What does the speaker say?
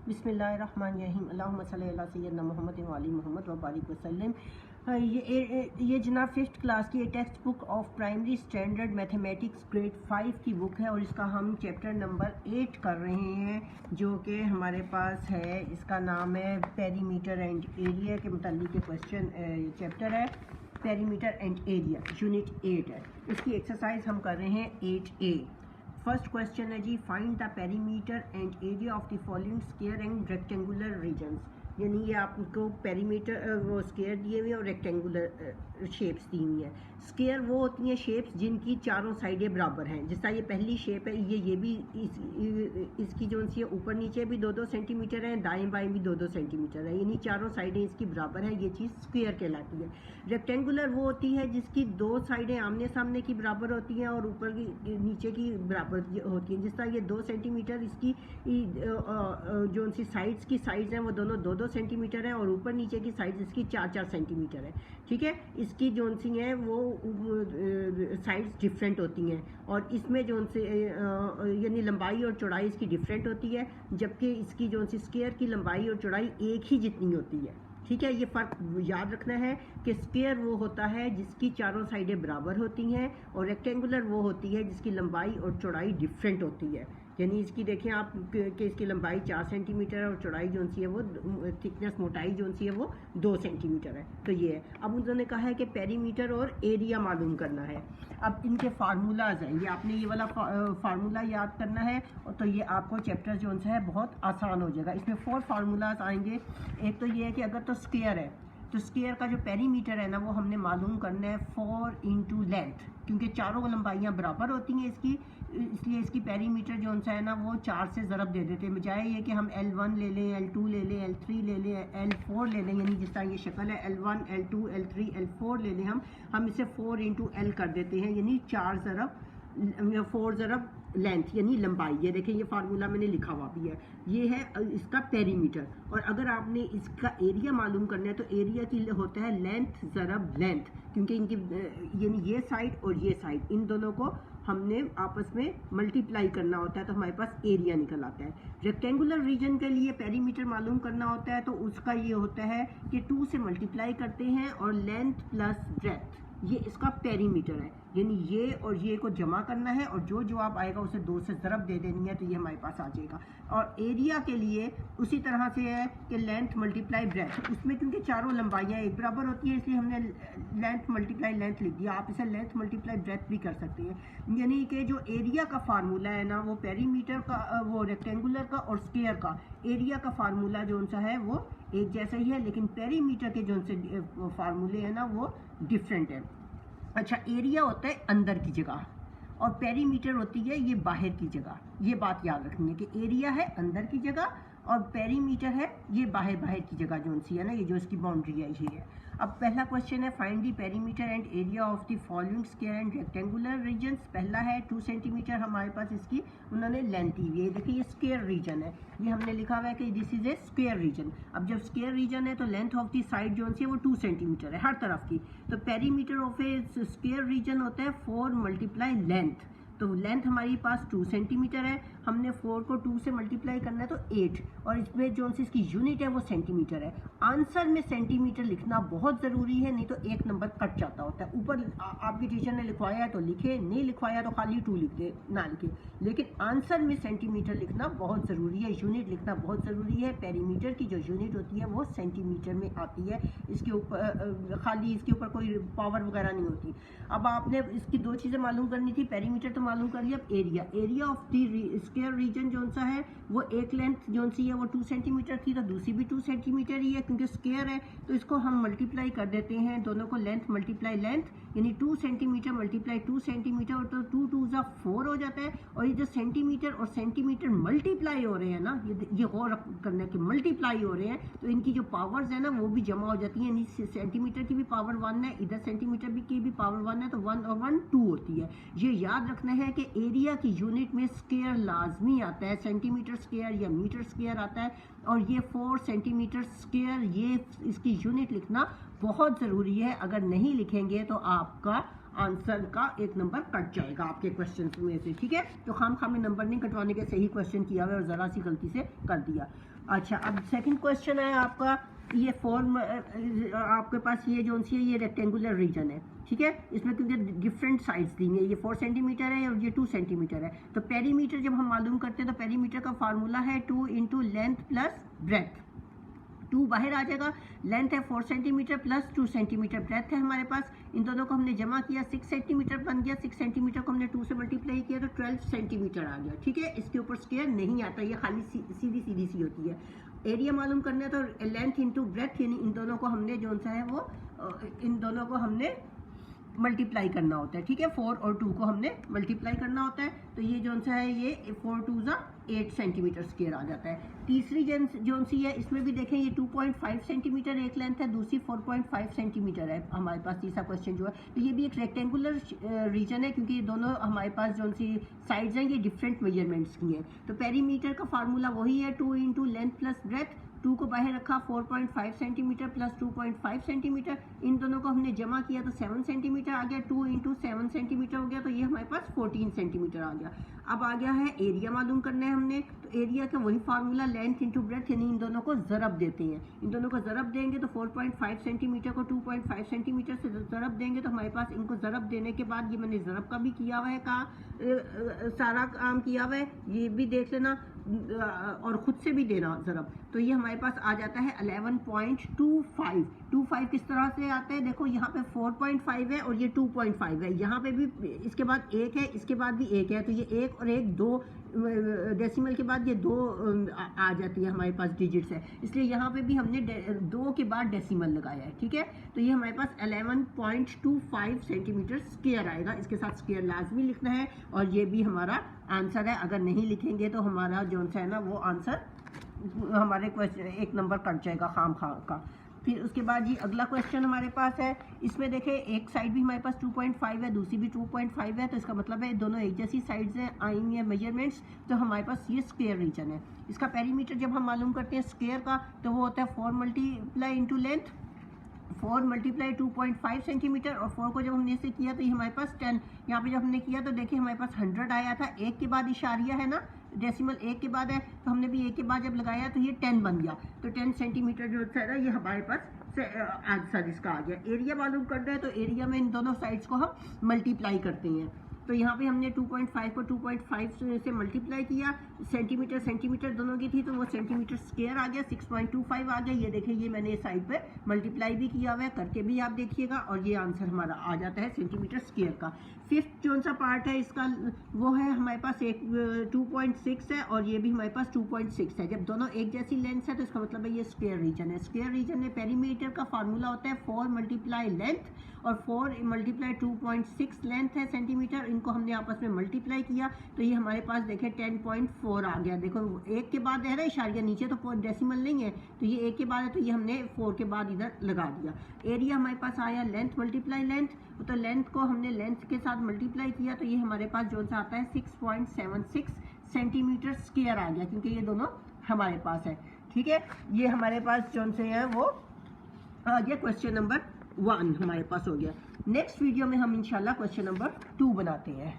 बिस्मिल्लाहिर्रहमानिर्रहीम अल्लाहुम्मा सल्ली अला सय्यिदना मुहम्मद व अली मुहम्मद व बारिक वसल्लम। ये जनाब 5th क्लास की text book of primary standard mathematics grade 5 की बुक है और इसका हम चैप्टर नंबर 8 कर रहे हैं जो कि हमारे पास है। इसका नाम है पेरीमीटर एंड एरिया के मुताल्लिक क्वेश्चन चैप्टर है। पेरीमीटर एंड एरिया यूनिट 8 है। इसकी एक्सरसाइज हम कर रहे हैं 8A। फर्स्ट क्वेश्चन है जी, find the perimeter and area of the following square and rectangular regions. यानी ये आपको पेरीमीटर वो स्क्वायर दिए हुए और रेक्टेंगुलर शेप्स दी हुई हैं। स्क्वायर वो होती हैं शेप्स जिनकी चारों साइडें बराबर हैं। जैसा ये पहली शेप है, ये भी इसकी जो सी ऊपर नीचे भी 2-2 सेंटीमीटर है, दाएं बाएं भी 2-2 सेंटीमीटर है, यानी चारों साइडें इसकी बराबर हैं। ये चीज़ स्क्वायर कहलाती है। रेक्टेंगुलर वो होती है जिसकी 2 साइडें आमने सामने की बराबर होती हैं और ऊपर की नीचे की बराबर होती हैं। जिस तरह ये 2 सेंटीमीटर इसकी जो सी साइड्स की साइड्स हैं वो दोनों 2-2 सेंटीमीटर है और ऊपर नीचे की साइड्स इसकी 4-4 सेंटीमीटर है। ठीक है, इसकी जो सी है वो साइड्स डिफरेंट होती हैं और इसमें जो से यानी लंबाई और चौड़ाई इसकी डिफरेंट होती है, जबकि इसकी जो सी स्क्वायर की लंबाई और चौड़ाई एक ही जितनी होती है। ठीक है, ये फ़र्क याद रखना है कि स्क्वायर वो होता है जिसकी चारों साइडें बराबर होती हैं और रेक्टेंगुलर वो होती है जिसकी लंबाई और चौड़ाई डिफरेंट होती है। यानी इसकी देखें आप कि इसकी लंबाई 4 सेंटीमीटर है और चौड़ाई जो सी है वो थिकनेस मोटाई जो सी है वो 2 सेंटीमीटर है। तो ये है। अब उन्होंने कहा है कि पेरीमीटर और एरिया मालूम करना है। अब इनके फार्मूलाज हैं, ये आपने ये वाला फार्मूला याद करना है और तो ये आपको चैप्टर जो है बहुत आसान हो जाएगा। इसमें 4 फार्मूलाज आएंगे। एक तो ये है कि अगर तो स्क्वायर है तो स्क्वायर का जो पेरीमीटर है ना वो हमने मालूम करना है 4 इंटू लेंथ, क्योंकि चारों लंबाइयाँ बराबर होती हैं इसकी, इसलिए इसकी पेरीमीटर जो है ना वो 4 से ज़रब दे देते हैं। बजाय ये कि हम L1 ले लें, L2 ले लें, L3 ले लें, L4 ले लें, यानी जिस तरह ये शक्ल है L1 L2 L3 L4 ले लें, हम इसे 4 इंटू L कर देते हैं, यानी 4 ज़रब लेंथ यानी लंबाई। ये देखें, ये फार्मूला मैंने लिखा हुआ भी है, ये है इसका पेरीमीटर। और अगर आपने इसका एरिया मालूम करना है तो एरिया की होता है लेंथ ज़रब लेंथ, क्योंकि इनकी यानी ये साइड और ये साइड इन दोनों को हमने आपस में मल्टीप्लाई करना होता है तो हमारे पास एरिया निकल आता है। रेक्टेंगुलर रीजन के लिए पेरीमीटर मालूम करना होता है तो उसका ये होता है कि 2 से मल्टीप्लाई करते हैं और लेंथ प्लस ब्रेथ, ये इसका पेरीमीटर है। यानी ये और ये को जमा करना है और जो जवाब आएगा उसे 2 से ज़रब दे देनी है तो ये हमारे पास आ जाएगा। और एरिया के लिए उसी तरह से है कि लेंथ मल्टीप्लाई ब्रेथ, उसमें क्योंकि चारों लंबाइयाँ एक बराबर होती हैं इसलिए हमने लेंथ मल्टीप्लाई लेंथ लिख दिया। आप इसे लेंथ मल्टीप्लाई ब्रेथ भी कर सकते हैं। यानी कि जो एरिया का फार्मूला है ना वो पेरीमीटर का, वो रेक्टेंगुलर का और स्क्वायर का एरिया का फार्मूला जो सा है वो एक जैसा ही है, लेकिन पेरीमीटर के जो से फार्मूले हैं ना वो डिफरेंट है। अच्छा, एरिया होता है अंदर की जगह और पेरीमीटर होती है ये बाहर की जगह। ये बात याद रखनी है कि एरिया है अंदर की जगह और पेरीमीटर है ये बाहर की जगह जो सी है ना, ये जो इसकी बाउंड्री है ये है। अब पहला क्वेश्चन है, find the perimeter and area of the following square and rectangular regions. पहला है 2 सेंटीमीटर हमारे पास इसकी उन्होंने लेंथ दी हुई है। देखिए ये स्क्वायर रीजन है, ये हमने लिखा हुआ है कि this is a square region. अब जब स्क्वायर रीजन है तो लेंथ ऑफ द साइड जो सी है वो 2 सेंटीमीटर है हर तरफ की। तो perimeter of a square region होता है 4 मल्टीप्लाई लेंथ। तो लेंथ हमारी पास 2 सेंटीमीटर है, हमने 4 को 2 से मल्टीप्लाई करना है तो 8, और इसमें जो सी इसकी यूनिट है वो सेंटीमीटर है। आंसर में सेंटीमीटर लिखना बहुत ज़रूरी है, नहीं तो 1 नंबर कट जाता होता है। ऊपर आपकी टीचर ने लिखवाया है तो लिखे, नहीं लिखवाया तो खाली 2 लिख दे, ना लिखे, लेकिन आंसर में सेंटीमीटर लिखना बहुत ज़रूरी है, यूनिट लिखना बहुत ज़रूरी है। पेरीमीटर की जो यूनिट होती है वो सेंटीमीटर में आती है, इसके ऊपर खाली इसके ऊपर कोई पावर वगैरह नहीं होती। अब आपने इसकी 2 चीज़ें मालूम करनी थी, पेरीमीटर तो मालूम कर लिया। अब area of the square region जो सा है वो एक लेंथ जो सी है वो 2 सेंटीमीटर थी तो दूसरी भी 2 सेंटीमीटर ही है, क्योंकि स्क्वायर है तो इसको हम मल्टीप्लाई कर देते हैं दोनों को, लेंथ मल्टीप्लाई लेंथ, यानी 2 सेंटीमीटर मल्टीप्लाई 2 सेंटीमीटर तो 2 2 जा 4 हो जाता है। और ये जो सेंटीमीटर और सेंटीमीटर मल्टीप्लाई हो रहे हैं ना, ये गौर करने के मल्टीप्लाई हो रहे हैं तो इनकी जो पावर्स है ना वो भी जमा हो जाती हैं। सेंटीमीटर की भी पावर 1 है, इधर सेंटीमीटर की भी पावर 1 है, तो 1 और 1 2 होती है। ये याद रखना है कि एरिया की यूनिट में स्क्वायर लाजमी आता है, सेंटीमीटर स्क्वायर या मीटर स्क्वायर आता है, और ये 4 सेंटीमीटर स्क्वायर ये इसकी यूनिट लिखना बहुत ज़रूरी है। अगर नहीं लिखेंगे तो आपका आंसर का 1 नंबर कट जाएगा आपके क्वेश्चन में से। ठीक है, तो खाम में नंबर नहीं कटवाने के, सही क्वेश्चन किया हुआ और ज़रा सी गलती से कर दिया। अच्छा, अब सेकंड क्वेश्चन है आपका, ये फॉर्म आपके पास ये जो सी है ये रेक्टेंगुलर रीजन है, ठीक है। इसमें क्योंकि डिफरेंट साइड्स दी हैं, ये 4 सेंटीमीटर है और ये 2 सेंटीमीटर है। तो पेरीमीटर जब हम मालूम करते हैं तो पेरीमीटर का फार्मूला है 2 इंटू लेंथ प्लस ब्रेथ। 2 बाहर आ जाएगा, लेंथ है 4 सेंटीमीटर प्लस 2 सेंटीमीटर ब्रेथ है हमारे पास। इन दोनों को हमने जमा किया, 6 सेंटीमीटर बन गया। 6 सेंटीमीटर को हमने 2 से मल्टीप्लाई किया तो 12 सेंटीमीटर आ गया, ठीक है। इसके ऊपर स्क्वायर नहीं आता, ये खाली सीधी सीधी सी होती है। एरिया मालूम करना है तो लेंथ इंटू ब्रेथ, यानी इन दोनों को हमने जो सा है वो इन दोनों को हमने मल्टीप्लाई करना होता है, ठीक है। 4 और 2 को हमने मल्टीप्लाई करना होता है। तो ये जो सा है ये 4 2 ज़ा 8 सेंटीमीटर स्क्वायर आ जाता है। तीसरी जो सी है इसमें भी देखें, ये 2.5 सेंटीमीटर एक लेंथ है, दूसरी 4.5 सेंटीमीटर है हमारे पास। तीसरा क्वेश्चन जो है तो ये भी एक रेक्टेंगुलर रीजन है, क्योंकि ये दोनों हमारे पास जो सी साइड्स हैं ये डिफरेंट मेजरमेंट्स की हैं। तो पेरीमीटर का फार्मूला वही है 2 इंटू लेंथ प्लस ब्रेथ। 2 को बाहर रखा, 4.5 सेंटीमीटर प्लस 2.5 सेंटीमीटर, इन दोनों को हमने जमा किया तो 7 सेंटीमीटर आ गया। 2 इंटू 7 सेंटीमीटर हो गया, तो ये हमारे पास 14 सेंटीमीटर आ गया। अब आ गया है एरिया मालूम करना है हमने, तो एरिया का वही फार्मूला लेंथ इंटू ब्रेथ, यानी इन दोनों को ज़रब देते हैं। इन दोनों को ज़रब देंगे तो 4.5 सेंटीमीटर को 2.5 सेंटीमीटर से ज़रब देंगे तो हमारे पास, इनको ज़रब देने के बाद, ये मैंने ज़रब का भी किया हुआ है, कहा सारा काम किया हुआ है, ये भी देख लेना और ख़ुद से भी देना ज़रब। तो ये हमारे पास आ जाता है 11.25। 25 किस तरह से आता है, देखो यहाँ पे 4.5 है और ये 2.5 है, यहाँ पे भी इसके बाद 1 है, इसके बाद भी 1 है, तो ये 1 और 1 2 डेसिमल के बाद ये 2 आ जाती है हमारे पास डिजिट्स है, इसलिए यहाँ पे भी हमने 2 के बाद डेसिमल लगाया है, ठीक है। तो ये हमारे पास 11.25 सेंटीमीटर स्क्वायर आएगा। इसके साथ स्क्वायर लाजमी लिखना है और ये भी हमारा आंसर है। अगर नहीं लिखेंगे तो हमारा जो है ना वो आंसर हमारे क्वेश्चन 1 नंबर कट जाएगा खाम का। फिर उसके बाद ये अगला क्वेश्चन हमारे पास है, इसमें देखें एक साइड भी हमारे पास 2.5 है, दूसरी भी 2.5 है, तो इसका मतलब है दोनों एक जैसी साइड्स हैं, आई हैं मेजरमेंट्स। तो हमारे पास ये स्क्वायर रीजन है। इसका पेरीमीटर जब हम मालूम करते हैं स्क्वायर का तो वो होता है 4 multiply into length, 4 multiply 2.5 centimetre, और 4 को जब हमने इसे किया तो ये हमारे पास 10, यहाँ पे जब हमने किया तो देखिए हमारे पास 100 आया था, 1 के बाद इशारिया है ना, डेसिमल 1 के बाद है, तो हमने भी 1 के बाद जब लगाया तो ये 10 बन गया। तो 10 सेंटीमीटर जो है ये हमारे पास आंसर इसका आ गया। एरिया मालूम करना है तो एरिया में इन दोनों साइड्स को हम मल्टीप्लाई करते हैं। तो यहाँ पे हमने 2.5 को 2.5 से मल्टीप्लाई किया, सेंटीमीटर सेंटीमीटर दोनों की थी तो वो सेंटीमीटर स्क्वायर आ गया, 6.25 आ गया। ये देखिए ये मैंने इस साइड पे मल्टीप्लाई भी किया हुआ है, करके भी आप देखिएगा, और ये आंसर हमारा आ जाता है सेंटीमीटर स्क्वायर का। फिफ्थ जो सा पार्ट है इसका वो है हमारे पास 2.6 है और ये भी हमारे पास 2.6 है। जब दोनों एक जैसी लेंथ है तो इसका मतलब है ये स्क्वायर रीजन है। स्क्वायर रीजन में पेरीमीटर का फार्मूला होता है 4 मल्टीप्लाई लेंथ, और 4 मल्टीप्लाई 2.6 लेंथ है सेंटीमीटर, इनको हमने आपस में मल्टीप्लाई किया तो ये हमारे पास देखें 10.4 आ गया। देखो 1 के बाद है ना इशारिया, नीचे तो डेसिमल नहीं है, तो ये 1 के बाद है तो ये हमने 4 के बाद इधर लगा दिया। एरिया हमारे पास आया लेंथ मल्टीप्लाई लेंथ, तो लेंथ को हमने लेंथ के साथ मल्टीप्लाई किया तो ये हमारे पास जो सा आता है 6.76 सेंटीमीटर स्क्वायर आ गया, क्योंकि ये दोनों हमारे पास है। ठीक है, ये हमारे पास जो से है वो आ गया क्वेश्चन नंबर 1 हमारे पास हो गया। नेक्स्ट वीडियो में हम इंशाल्लाह क्वेश्चन नंबर 2 बनाते हैं।